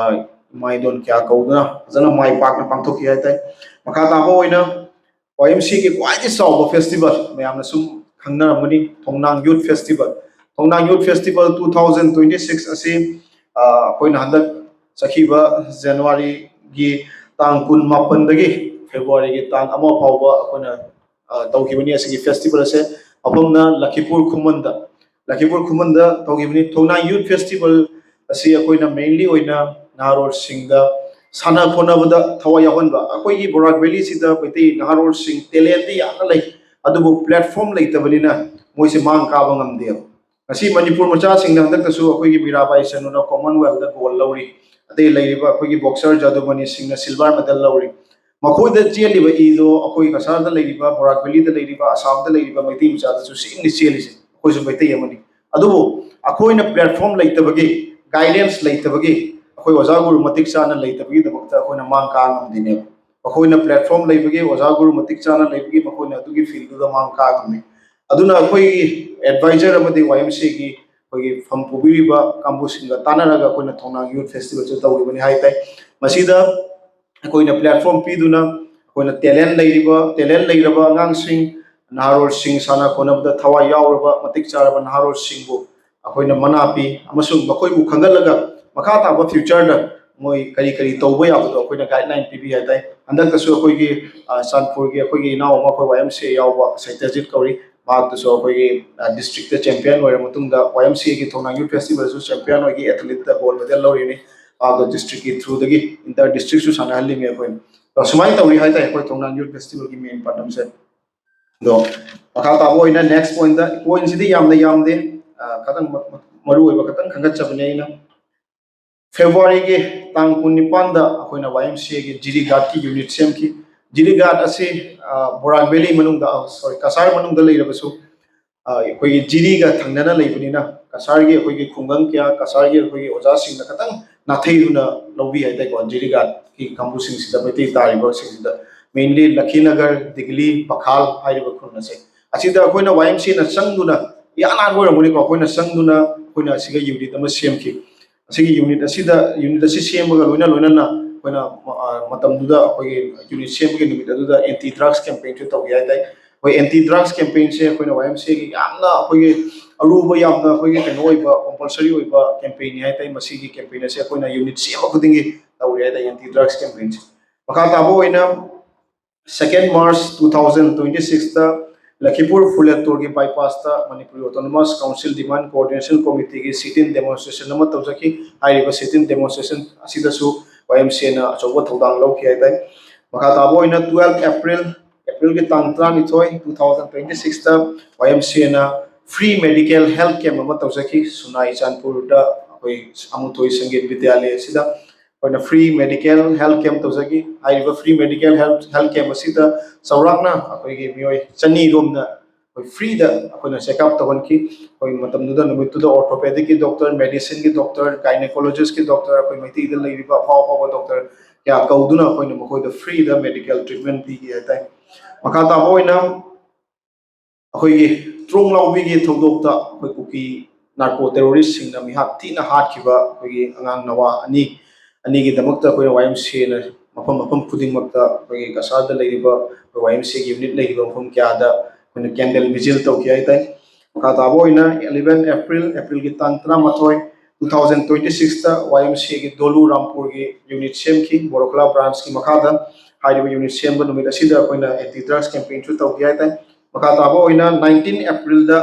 ꯏꯃꯥꯏꯗꯣꯟ ꯀꯌꯥ ꯀꯧꯗꯨꯅ ꯐꯖꯅ ꯃꯥꯏ ꯄꯥꯛꯅ ꯄꯥꯡꯊꯣꯛꯈꯤ ꯍꯥꯏꯇꯥꯔꯦ ꯃꯈꯥ ꯇꯥꯕ ꯑꯣꯏꯅ YMCAꯒꯤ ꯈ꯭ꯋꯥꯏꯗꯒꯤ ꯆꯥꯎꯕ ꯐꯦꯁꯇꯤꯚꯦꯜ ꯃꯌꯥꯝꯅ ꯁꯨꯝ ꯈꯪꯅꯔꯝꯒꯅꯤ ꯊꯣꯡꯅꯥꯡ ꯌꯨꯠ ꯐꯦꯁꯇꯤꯚꯦꯜ ꯊꯣꯡꯅꯥꯡ ꯌꯨꯠ ꯐꯦꯁꯇꯤꯚꯦꯜ 2026 ꯑꯁꯤ ꯑꯩꯈꯣꯏꯅ ꯍꯟꯗꯛ ꯆꯠꯈꯤꯕ ꯖꯅꯋꯥꯔꯤꯒꯤ ꯇꯥꯡ 19 ꯐꯦꯕ꯭ꯔꯨꯋꯥꯔꯤꯒꯤ ꯇꯥꯡ 1 ꯐꯥꯎꯕ ꯑꯩꯈꯣꯏꯅ ꯇꯧꯈꯤꯕꯅꯤ ꯑꯁꯤꯒꯤ ꯐꯦꯁꯇꯤꯚꯦꯜ ꯑꯁꯦ ꯃꯐꯝꯅ ꯂꯈꯤꯄꯨꯔ ꯈꯨꯃꯟꯗ ꯇꯧꯈꯤꯕꯅꯤ ꯊꯣꯡꯅꯥꯡ ꯌꯨꯠ ꯐꯦꯁꯇꯤꯚꯦꯜ ꯑꯁꯤ ꯑꯩꯈꯣꯏꯅ ꯃꯦꯟꯂꯤ ꯑꯣꯏꯅ ꯅꯍꯥꯔꯣꯜꯁꯤꯡꯗ ꯁꯥꯟꯅ ꯈꯣꯠꯅꯕꯗ ꯊꯋꯥꯏ ꯌꯥꯎꯍꯟꯕ ꯑꯩꯈꯣꯏꯒꯤ ꯕꯣꯔꯥꯛ ꯚꯦꯂꯤꯁꯤꯗ ꯃꯩꯇꯩ ꯅꯍꯥꯔꯣꯜꯁꯤꯡ ꯇꯦꯂꯦꯟꯇꯤ ꯌꯥꯝꯅ ꯂꯩ ꯑꯗꯨꯕꯨ ꯄ꯭ꯂꯦꯠꯐꯣꯝ ꯂꯩꯇꯕꯅꯤꯅ ꯃꯣꯏꯁꯦ ꯃꯥꯡ ꯀꯥꯕ ꯉꯝꯗꯦꯕ ꯉꯁꯤ ꯃꯅꯤꯄꯨꯔ ꯃꯆꯥꯁꯤꯡꯅ ꯍꯟꯗꯛꯇꯁꯨ ꯑꯩꯈꯣꯏꯒꯤ ꯃꯤꯔꯥꯕꯥꯏ ꯆꯅꯨꯅ ꯀꯣꯃꯟꯋꯦꯜꯊꯗ ꯒꯣꯜ ꯂꯧꯔꯤ ꯑꯇꯩ ꯂꯩꯔꯤꯕ ꯑꯩꯈꯣꯏꯒꯤ ꯕꯣꯛꯁꯔ ꯖꯥꯗꯨꯃꯅꯤ ꯁꯤꯡꯅ ꯁꯤꯜꯚꯔ ꯃꯦꯗꯜ ꯂꯧꯔꯤ ꯃꯈꯣꯏꯗ ꯆꯦꯜꯂꯤꯕ ꯏꯗꯣ ꯑꯩꯈꯣꯏ ꯀꯁꯥꯔꯗ ꯂꯩꯔꯤꯕ ꯕꯣꯔꯥꯛ ꯚꯦꯂꯤꯗ ꯂꯩꯔꯤꯕ ꯑꯁꯥꯝꯗ ꯂꯩꯔꯤꯕ ꯃꯩꯇꯩ ꯃꯆꯥꯗꯁꯨ ꯁꯤꯡꯅꯤ ꯆꯦꯜꯂꯤꯁꯦ ꯑꯩꯈꯣꯏꯁꯨ ꯃꯩꯇꯩ ꯑꯃꯅꯤ ꯑꯗꯨꯕꯨ ꯑꯩꯈꯣꯏꯅ ꯄ꯭ꯂꯦꯠꯐꯣꯝ ꯂꯩꯇꯕꯒꯤ ꯒꯥꯏꯗꯦꯟꯁ ꯂꯩꯇꯕꯒꯤ ꯑꯩꯈꯣꯏ ꯑꯣꯖꯥ ꯒꯨꯔꯨ ꯃꯇꯤꯛ ꯆꯥꯅ ꯂꯩꯇꯕꯒꯤꯗꯃꯛꯇ ꯑꯩꯈꯣꯏꯅ ꯃꯥꯡ ꯀꯥ ꯉꯝꯗꯦꯅꯦꯕ ꯃꯈꯣꯏꯅ ꯄ꯭ꯂꯦꯠꯐꯣꯝ ꯂꯩꯕꯒꯤ ꯑꯣꯖꯥ ꯒꯨꯔꯨ ꯃꯇꯤꯛ ꯆꯥꯅ ꯂꯩꯕꯒꯤ ꯃꯈꯣꯏꯅ ꯑꯗꯨꯒꯤ ꯐꯤꯜꯗꯨꯗ ꯃꯥꯡ ꯀꯥ ꯉꯝꯃꯤ ꯑꯗꯨꯅ ꯑꯩꯈꯣꯏꯒꯤ ꯑꯦꯗꯚꯥꯏꯖꯔ ꯑꯃꯗꯤ YMCAꯒꯤ ꯑꯩꯈꯣꯏꯒꯤ ꯐꯝ ꯄꯨꯕꯤꯔꯤꯕ ꯀꯥꯡꯕꯨꯁꯤꯡꯒ ꯇꯥꯟꯅꯔꯒ ꯑꯩꯈꯣꯏꯅ ꯊꯣꯡꯅꯥꯡ ꯌꯨꯠ ꯐꯦꯁꯇꯤꯚꯦꯜꯁꯦ ꯇꯧꯔꯤꯕꯅꯤ ꯍꯥꯏꯇꯥꯔꯦ ꯃꯁꯤꯗ ꯑꯩꯈꯣꯏꯅ ꯄ꯭ꯂꯦꯠꯐꯣꯝ ꯄꯤꯗꯨꯅ ꯑꯩꯈꯣꯏꯅ ꯇꯦꯂꯦꯟ ꯂꯩꯔꯕ ꯑꯉꯥꯡꯁꯤꯡ ꯅꯍꯥꯔꯣꯜꯁꯤꯡ ꯁꯥꯟꯅ ꯈꯣꯠꯅꯕꯗ ꯊꯋꯥꯏ ꯌꯥꯎꯔꯕ ꯃꯇꯤꯛ ꯆꯥꯔꯕ ꯅꯍꯥꯔꯣꯜꯁꯤꯡꯕꯨ ꯑꯩꯈꯣꯏꯅ ꯃꯅꯥ ꯄꯤ ꯑꯃꯁꯨꯡ ꯃꯈꯣꯏꯕꯨ ꯈꯪꯒꯠꯂꯒ ꯃꯈꯥ ꯇꯥꯕ ꯐ꯭ꯌꯨꯆꯔꯗ ꯃꯣꯏ ꯀꯔꯤ ꯇꯧꯕ ꯌꯥꯕꯗꯣ ꯑꯩꯈꯣꯏꯅ ꯒꯥꯏꯗꯂꯥꯏꯟ ꯄꯤꯕꯤ ꯍꯥꯏꯇꯥꯔꯦ ꯍꯟꯗꯛꯇꯁꯨ ꯑꯩꯈꯣꯏꯒꯤ ꯆꯥꯟꯄꯨꯔꯒꯤ ꯑꯩꯈꯣꯏꯒꯤ ꯏꯅꯥꯎ ꯑꯃ ꯑꯩꯈꯣꯏ YMCA ꯌꯥꯎꯕ ꯁꯩꯇꯖꯤꯠ ꯀꯧꯔꯤ ꯃꯍꯥꯛꯇꯨꯁꯨ ꯑꯩꯈꯣꯏꯒꯤ ꯗꯤꯁꯇ꯭ꯔꯤꯛꯇ ꯆꯦꯝꯄꯤꯌꯟ ꯑꯣꯏꯔ ꯃꯇꯨꯡꯗ YMCAꯒꯤ ꯊꯣꯡꯅꯥꯡ ꯌꯨꯠ ꯐꯦꯁꯇꯤꯚꯦꯜꯁꯨ ꯆꯦꯝꯄꯤꯌꯟ ꯑꯣꯏꯒꯤ ꯑꯦꯊꯂꯤꯠꯇ ꯒꯣꯜ ꯃꯦꯗꯜ ꯂꯧꯔꯤꯅꯤ ꯃꯍꯥꯛꯇꯣ ꯗꯤꯁꯇ꯭ꯔꯤꯛꯀꯤ ꯊ꯭ꯔꯨꯗꯒꯤ ꯏꯟꯇꯔ ꯗꯤꯁꯇ꯭ꯔꯤꯛꯁꯨ ꯁꯥꯟꯅꯍꯜꯂꯤꯃꯤ ꯑꯩꯈꯣꯏꯅ ꯁꯨꯃꯥꯏꯅ ꯇꯧꯔꯤ ꯍꯥꯏꯇꯥꯔꯦ ꯑꯩꯈꯣꯏ ꯊꯣꯡꯅꯥꯡ ꯌꯨꯠ ꯐꯦꯁꯇꯤꯚꯦꯜꯒꯤ ꯃꯦꯟ ꯄꯥꯟꯗꯝꯁꯦ ꯑꯗꯣ ꯃꯈꯥ ꯇꯥꯕ ꯑꯣꯏꯅ ꯅꯦꯛꯁ ꯄꯣꯏꯟꯁꯤꯗꯤ ꯌꯥꯝꯗꯦ ꯈꯤꯇꯪ ꯃꯔꯨ ꯑꯣꯏꯕ ꯈꯤꯇꯪ ꯈꯟꯒꯠꯆꯕꯅꯦ ꯑꯩꯅ ꯐꯦꯕ꯭ꯔꯨꯋꯥꯔꯤꯒꯤ ꯇꯥꯡ 19ꯗ ꯑꯩꯈꯣꯏꯅ YMCAꯒꯤ ꯖꯤꯔꯤꯘꯥꯠꯀꯤ ꯌꯨꯅꯤꯠ ꯁꯦꯝꯈꯤ ꯖꯤꯔꯤꯘꯥꯠ ꯑꯁꯤ ꯕꯣꯔꯥꯛ ꯚꯦꯂꯤ ꯃꯅꯨꯡꯗ ꯀꯁꯥꯔ ꯃꯅꯨꯡꯗ ꯂꯩꯔꯕꯁꯨ ꯑꯩꯈꯣꯏꯒꯤ ꯖꯤꯔꯤꯒ ꯊꯪꯅꯅ ꯂꯩꯕꯅꯤꯅ ꯀꯁꯥꯔꯒꯤ ꯑꯩꯈꯣꯏꯒꯤ ꯈꯨꯡꯒꯪ ꯀꯌꯥ ꯀꯁꯥꯔꯒꯤ ꯑꯩꯈꯣꯏꯒꯤ ꯑꯣꯖꯥꯁꯤꯡꯅ ꯈꯤꯇꯪ ꯅꯥꯊꯩꯗꯨꯅ ꯂꯧꯕꯤ ꯍꯥꯏꯇꯥꯔꯦꯀꯣ ꯖꯤꯔꯤꯘꯥꯠꯀꯤ ꯀꯥꯡꯕꯨꯁꯤꯡꯁꯤꯗ ꯃꯩꯇꯩ ꯇꯥꯔꯤꯕꯁꯤꯡꯁꯤꯗ ꯃꯦꯟꯂꯤ ꯂꯛꯈꯤꯅꯒꯔ ꯗꯤꯒꯂꯤ ꯄꯈꯥꯜ ꯍꯥꯏꯔꯤꯕ ꯈꯨꯟ ꯑꯁꯦ ꯑꯁꯤꯗ ꯑꯩꯈꯣꯏꯅ YMCAꯅ ꯆꯪꯗꯨꯅ ꯏꯍꯥꯟ ꯍꯥꯟꯕ ꯑꯣꯏꯔꯝꯒꯅꯤꯀꯣ ꯑꯩꯈꯣꯏꯅ ꯆꯪꯗꯨꯅ ꯑꯩꯈꯣꯏꯅ ꯑꯁꯤꯒ ꯌꯨꯅꯤꯠ ꯑꯃ ꯁꯦꯝꯈꯤ ꯑꯁꯤꯒꯤ ꯌꯨꯅꯤꯠ ꯑꯁꯤ ꯁꯦꯝꯕꯒ ꯂꯣꯏꯅꯅ ꯑꯩꯈꯣꯏꯅ ꯃꯇꯝꯗꯨꯗ ꯑꯩꯈꯣꯏꯒꯤ ꯌꯨꯅꯤꯠ ꯁꯦꯝꯕꯒꯤ ꯅꯨꯃꯤꯠ ꯑꯗꯨꯗ ꯑꯦꯟꯇꯤ ꯗ꯭ꯔഗ്ꯁ ꯀꯦꯝꯄꯦꯟꯁꯨ ꯇꯧꯒꯦ ꯍꯥꯏꯇꯥꯔꯦ ꯑꯩꯈꯣꯏ ꯑꯦꯟꯇꯤ ꯗ꯭ꯔग्ꯁ ꯀꯦꯝꯄꯦꯟꯁꯦ ꯑꯩꯈꯣꯏꯅ YMCAꯒꯤ ꯌꯥꯝꯅ ꯑꯩꯈꯣꯏꯒꯤ ꯑꯔꯨꯕ ꯌꯥꯝꯅ ꯑꯩꯈꯣꯏꯒꯤ ꯀꯩꯅꯣ ꯑꯣꯏꯕ ꯀꯝꯄꯜꯁꯔꯤ ꯑꯣꯏꯕ ꯀꯦꯝꯄꯦꯟꯅꯤ ꯍꯥꯏꯇꯥꯔꯦ ꯃꯁꯤꯒꯤ ꯀꯦꯝꯄꯦꯟ ꯑꯁꯦ ꯑꯩꯈꯣꯏꯅ ꯌꯨꯅꯤꯠ ꯁꯦꯝꯕ ꯈꯨꯗꯤꯡꯒꯤ ꯇꯧꯔꯤ ꯍꯥꯏꯇꯥꯔꯦ ꯑꯦꯟꯇꯤ ꯗ꯭ꯔग्ꯁ ꯀꯦꯝꯄꯦꯟꯁꯦ ꯃꯈꯥ ꯇꯥꯕ ꯑꯣꯏꯅ 2 March 2026ꯗ ꯂꯈꯤꯄꯨꯔ ꯐꯨꯂꯦꯠꯇꯣꯔꯒꯤ ꯕꯥꯏꯄꯥꯁꯇ ꯃꯅꯤꯄꯨꯔꯤ ꯑꯣꯇꯣꯅꯣꯃꯁ ꯀꯥꯎꯟꯁꯤꯜ ꯗꯤꯃꯥꯟ ꯀꯣꯑꯣꯔꯗꯤꯅꯦꯁꯟ ꯀꯣꯃꯤꯇꯤꯒꯤ ꯁꯤꯇꯤꯟ ꯗꯦꯃꯣꯟꯁꯇ꯭ꯔꯦꯁꯟ ꯑꯃ ꯇꯧꯖꯈꯤ ꯍꯥꯏꯔꯤꯕ ꯁꯤꯇꯤꯟ ꯗꯦꯃꯣꯟꯁꯇ꯭ꯔꯦꯁꯟ ꯑꯁꯤꯗꯁꯨ YMCAꯅ ꯑꯆꯧꯕ ꯊꯧꯗꯥꯡ ꯂꯧꯈꯤ ꯍꯥꯏꯇꯥꯔꯦ ꯃꯈꯥ ꯇꯥꯕ ꯑꯣꯏꯅ 12 ꯑꯦꯄ꯭ꯔꯤꯜꯒꯤ ꯇꯥꯡ 12 2026ꯗ YMCAꯅ ꯐ꯭ꯔꯤ ꯃꯦꯗꯤꯀꯦꯜ ꯍꯦꯜꯊ ꯀꯦꯝꯞ ꯑꯃ ꯇꯧꯖꯈꯤ ꯁꯨꯅꯥꯏ ꯆꯥꯟꯄꯨꯔꯗ ꯑꯩꯈꯣꯏ ꯑꯃꯨꯊꯣꯏ ꯁꯪꯒꯤꯠ ꯕꯤꯗ꯭ꯌꯥꯂय ꯑꯁꯤꯗ ꯑꯩꯈꯣꯏꯅ ꯐ꯭री मेडिकल हेल्थ कैंप तौजगी हाइरिबा फ्री मेडिकल हेल्थ कैंप असिदा चौराकना अखोइगी मियोय चनी रोमना फ्री दा अखोइना चेकअप तवनकी अखोइ मतमदुदा नुमितुदा ऑर्थोपेडिक की डॉक्टर मेडिसिन की डॉक्टर गायनेकोलॉजिस्ट की डॉक्टर अखोइ मैतीदा लेरिबा फाव फाव डॉक्टर क्या कौदुना अखोइना मखोइदा फ्री दा मेडिकल ट्रीटमेंट पीगी हाइताइ ꯃꯈꯥ ꯇꯥꯕ ꯑꯣꯏꯅ ꯑꯩꯈꯣꯏꯒꯤ ꯇ꯭ꯔꯣꯡ ꯂꯥꯎꯕꯤꯒꯤ ꯊꯧꯗꯣꯛꯇ ꯑꯩꯈꯣꯏ ꯀꯨꯀꯤ ꯅꯥꯔꯀꯣ ꯇꯦꯔꯣꯔꯤꯁꯁꯤꯡꯅ ꯃꯤꯍꯥꯠ ꯊꯤꯅ ꯍꯥꯠꯈꯤꯕ ꯑꯩꯈꯣꯏꯒꯤ ꯑꯉꯥꯡ ꯅꯋꯥ ꯑꯅꯤꯒꯤꯗꯃꯛꯇ ꯑꯩꯈꯣꯏꯅ ꯋꯥꯏ ꯑꯦꯝ ꯁꯤ ꯑꯦꯅ ꯃꯐꯝ ꯈꯨꯗꯤꯡꯃꯛꯇ ꯑꯩꯈꯣꯏꯒꯤ ꯀꯁꯥꯔꯗ ꯂꯩꯔꯤꯕ ꯋꯥꯏ ꯑꯦꯝ ꯁꯤ ꯑꯦꯒꯤ ꯌꯨꯅꯤꯠ ꯂꯩꯔꯤꯕ ꯃꯐꯝ ꯀꯌꯥꯗ ꯑꯩꯈꯣꯏꯅ ꯀꯦꯟꯗꯜ ꯚꯤꯖꯤꯜ ꯇꯧꯈꯤ ꯍꯥꯏꯇꯥꯔꯦ ꯃꯈꯥ ꯇꯥꯕ ꯑꯣꯏꯅ 11 ꯑꯦꯄ꯭ꯔꯤꯜꯒꯤ ꯇꯥꯡ 13 2026ꯇ वाई एम सी की दोलू रामपुर की यूनिट सेमखी बोरोखला ब्रांच की मखादा हाइरिबा यूनिट सेमबा नुमित असिदा अखोइना एंटी ड्रग्स कैंपेन सु तौकी हाइता मखा ताबा ओइना 19 अप्रैल दा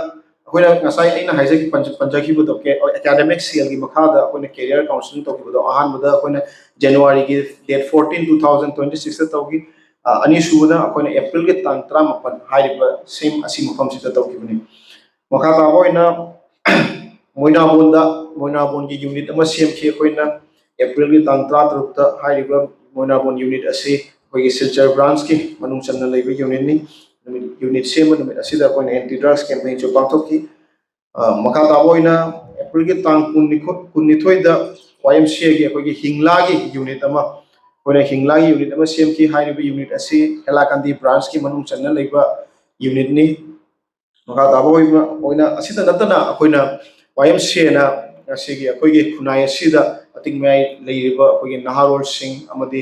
अखोइना ngasai aina haijaki panjaki bu doke academic seal की मखादा अखोइना कैरियर काउंसलिंग तौकी बदो अहान बदा अखोइना जनवरी की डेट 14 2026 दा तौकी अनि सुबदा अखोइना अप्रैल के तांग 13 हाइरिबा सेम असि मफम सिदा तौकी बनि मखा ताबा ओइना मोइनाबोन की यूनिट अमा सेमखी अखोइना अप्रैल की तांग 13 हाइरिबा मोइनाबोन यूनिट असी अखोइगी सिलचर ब्रांच की मनुंग चन्ना लेबा यूनिट नि यूनिट सेम नुमित असिदा अखोइना एंटी ड्रग्स कैंपेन सु पांथोकी मखा ताबा ओइना अप्रैल की तांग 19 दा YMCA की अखोइगी हिंगला की यूनिट अमा अखोइना हिंगला की यूनिट अमा सेमखी हाइरिबा यूनिट असी हेलाकांदी ब्रांच की मनुंग चन्ना लेबा यूनिट नि मखा ताबा ओइना असिदा नतना अखोइना YMCA ना असिगी अखोइगी खुनाई असिदा अतिंग मयाई लेरिबा अखोइगी नहारोल सिंह अमदी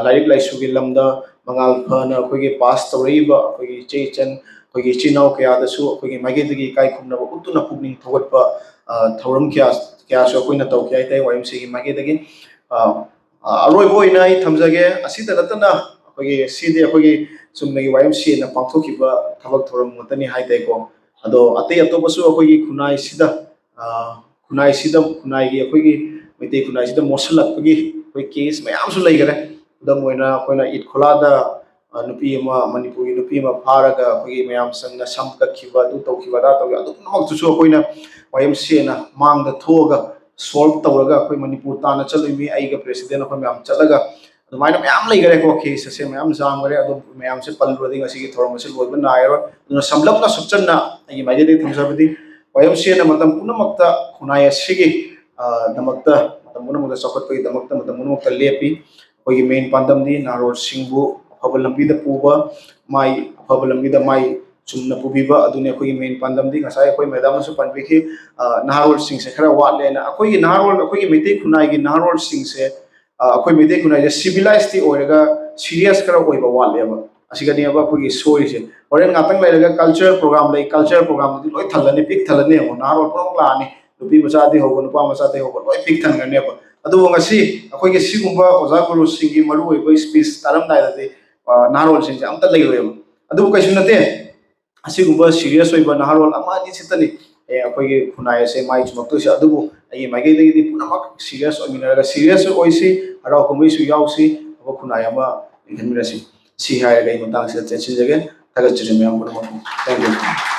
लाइक लाइसुगी लमदा मंगाल फना अखोइगी पास तौरीबा अखोइगी चेचन अखोइगी चिनाव कयादसु अखोइगी मागेदगी काई खुमनबा उतुना पुगनिंग थोगटपा थौरम कयासु अखोइना तौकी हाइताई YMCA की मागेदगी अरोइबो ओइना आई थमजगे असिदा नतना अखोइगी सिदे अखोइगी सुमनगी YMCA ना पांथोखिबा थबक थौरम मतनी हाइताइको अदो अतै अतोबसु अखोइगी खुनाई सिदा खुनाई की अखोइगी मैते खुनाई सिदा मोसलकपगी अखोइ केस मयामसु लैगरे दम ओइना अखोइना ईद खोलादा नुपी अमा मणिपुरी नुपी अमा फारगा अखोइगी मयाम संगना समकखिबा दु तौखिबा दा तौया अदु नमक्तुसु अखोइना YMCA ना मांगदा थोगा सॉल्व तौरगा अखोइ मणिपुर ताना चलुइमी आइगा प्रेसिडेंट अखोइ मयाम चलगा अदुमाइना मयाम लैगरे को केस से मयाम जामगरे अदु मयाम से पलरुदी ngasi की थोरम से लोइबा नायरो अदुना समलपना सुचना आइ माइजे थमजबदी YMCA ना मतम पुनमक्ता खुनाई असिगी दमक्ता मतम पुनमक्ता चौखटपगी दमक्ता मतम पुनमक्ता लेपी अखोइगी मेन पांदमदी नारोल सिंहबु अफब लंबीदा पुबा माई अफब लंबीदा माई चुमना पुबीबा अदुने अखोइगी मेन पांदमदी ngasai अखोइ मैदामसु पनबिखि नारोल सिंह से खरा वाटलेना अखोइगी नारोल अखोइगी मेते खुनाईगी नारोल सिंह से अखोइ मेते खुनाई जे सिविलाइज्ड ओइरगा सीरियस खरा ओइबा वाटलेबा असिगनी अब अखोइगी सोइसे होरेन गातंग लैरगा कल्चरल प्रोग्राम दी लोइ थलने पिक थलने हो नारोल प्रोग्राम लानी नुपी मचादे होगो नुपा मचादे होगो लोइ पिक थनगने बा अदु ngasi अखोइगी सिगुंबा ओजा गुरु सिंगी मरु ओइबा स्पीच तारम दाइदे नारोल सिंह अमता लैरोयबा अदु कैसु नते असिगुंबा सीरियस ओइबा नारोल अमादि सितनी अखोइगी खुनाई से माइ चुमक्तोसे अदुबु आई माइगेदगी पुनमक सीरियस ओइमिनरगा सीरियस ओइसी हराव कुमैसु याउसी अब खुनाई अमा लिखनमिरसी सी हायरगा इ मतंग से चेचिजगे थगत चिरिम याम थैंक यू